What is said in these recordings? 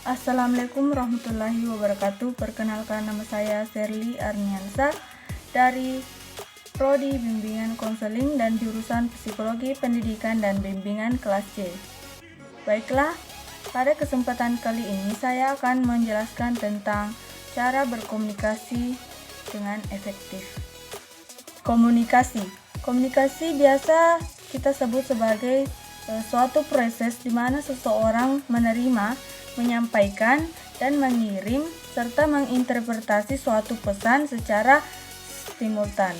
Assalamualaikum warahmatullahi wabarakatuh. Perkenalkan, nama saya Sherly Arniansa dari Prodi Bimbingan Konseling dan Jurusan Psikologi Pendidikan dan Bimbingan kelas C. Baiklah, pada kesempatan kali ini saya akan menjelaskan tentang cara berkomunikasi dengan efektif. Komunikasi biasa kita sebut sebagai suatu proses di mana seseorang menerima, menyampaikan, dan mengirim serta menginterpretasi suatu pesan secara simultan.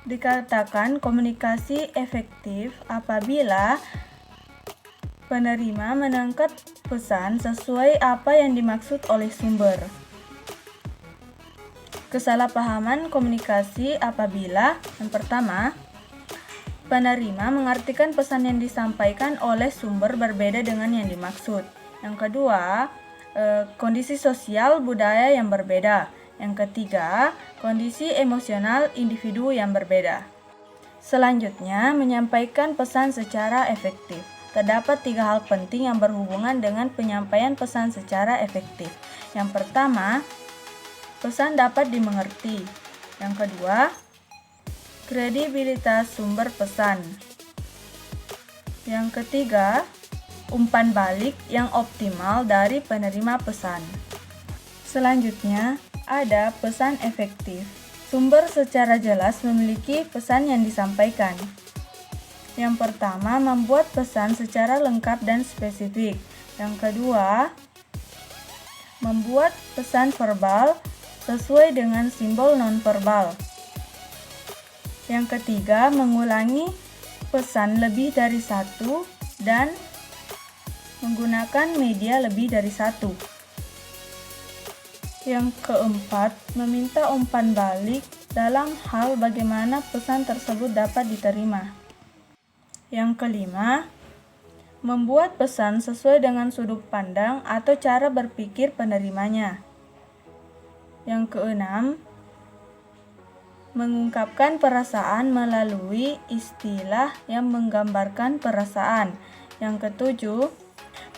Dikatakan komunikasi efektif apabila penerima menangkap pesan sesuai apa yang dimaksud oleh sumber. Kesalahpahaman komunikasi apabila yang pertama, penerima mengartikan pesan yang disampaikan oleh sumber berbeda dengan yang dimaksud. Yang kedua, kondisi sosial budaya yang berbeda. Yang ketiga, kondisi emosional individu yang berbeda. Selanjutnya, menyampaikan pesan secara efektif. Terdapat 3 hal penting yang berhubungan dengan penyampaian pesan secara efektif. Yang pertama, pesan dapat dimengerti. Yang kedua, kredibilitas sumber pesan. Yang ketiga, umpan balik yang optimal dari penerima pesan. Selanjutnya, ada pesan efektif. Sumber secara jelas memiliki pesan yang disampaikan. Yang pertama, membuat pesan secara lengkap dan spesifik. Yang kedua, membuat pesan verbal sesuai dengan simbol nonverbal. Yang ketiga, mengulangi pesan lebih dari satu dan menggunakan media lebih dari satu. Yang keempat, meminta umpan balik dalam hal bagaimana pesan tersebut dapat diterima. Yang kelima, membuat pesan sesuai dengan sudut pandang atau cara berpikir penerimanya. Yang keenam, mengungkapkan perasaan melalui istilah yang menggambarkan perasaan. Yang ketujuh,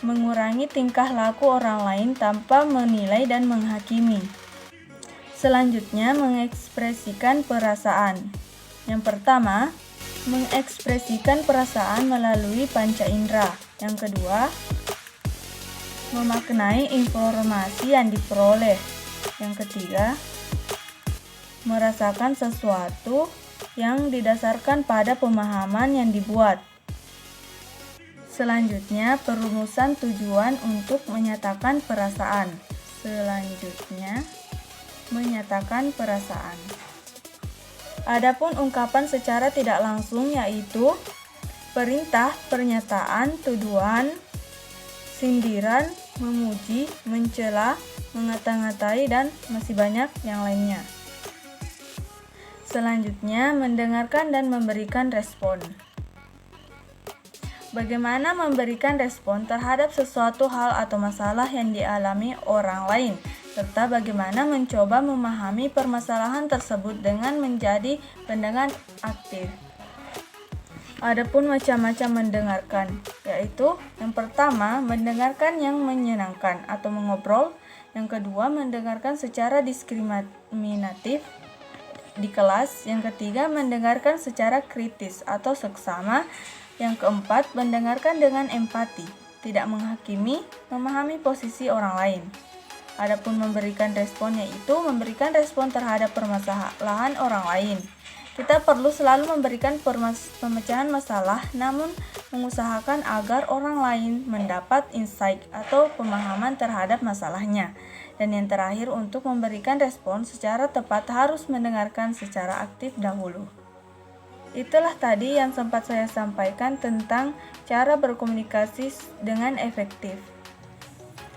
mengurangi tingkah laku orang lain tanpa menilai dan menghakimi. Selanjutnya, mengekspresikan perasaan. Yang pertama, mengekspresikan perasaan melalui panca indera. Yang kedua, memaknai informasi yang diperoleh. Yang ketiga, merasakan sesuatu yang didasarkan pada pemahaman yang dibuat. Selanjutnya, perumusan tujuan untuk menyatakan perasaan. Adapun ungkapan secara tidak langsung yaitu perintah, pernyataan, tuduhan, sindiran, memuji, mencela, mengata-ngatai, dan masih banyak yang lainnya. Selanjutnya, mendengarkan dan memberikan respon. Bagaimana memberikan respon terhadap sesuatu hal atau masalah yang dialami orang lain, serta bagaimana mencoba memahami permasalahan tersebut dengan menjadi pendengar aktif. Adapun macam-macam mendengarkan, yaitu yang pertama, mendengarkan yang menyenangkan atau mengobrol. Yang kedua, mendengarkan secara diskriminatif di kelas. Yang ketiga, mendengarkan secara kritis atau seksama. Yang keempat, mendengarkan dengan empati, tidak menghakimi, memahami posisi orang lain. Adapun memberikan respon, yaitu memberikan respon terhadap permasalahan orang lain. Kita perlu selalu memberikan pemecahan masalah, namun mengusahakan agar orang lain mendapat insight atau pemahaman terhadap masalahnya. Dan yang terakhir, untuk memberikan respon secara tepat harus mendengarkan secara aktif dahulu. Itulah tadi yang sempat saya sampaikan tentang cara berkomunikasi dengan efektif.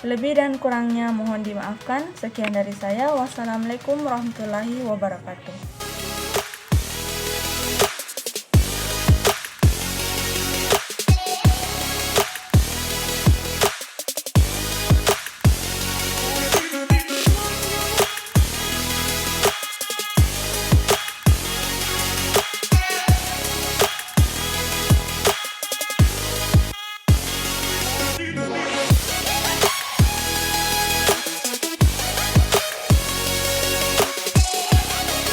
Lebih dan kurangnya mohon dimaafkan. Sekian dari saya. Wassalamualaikum warahmatullahi wabarakatuh.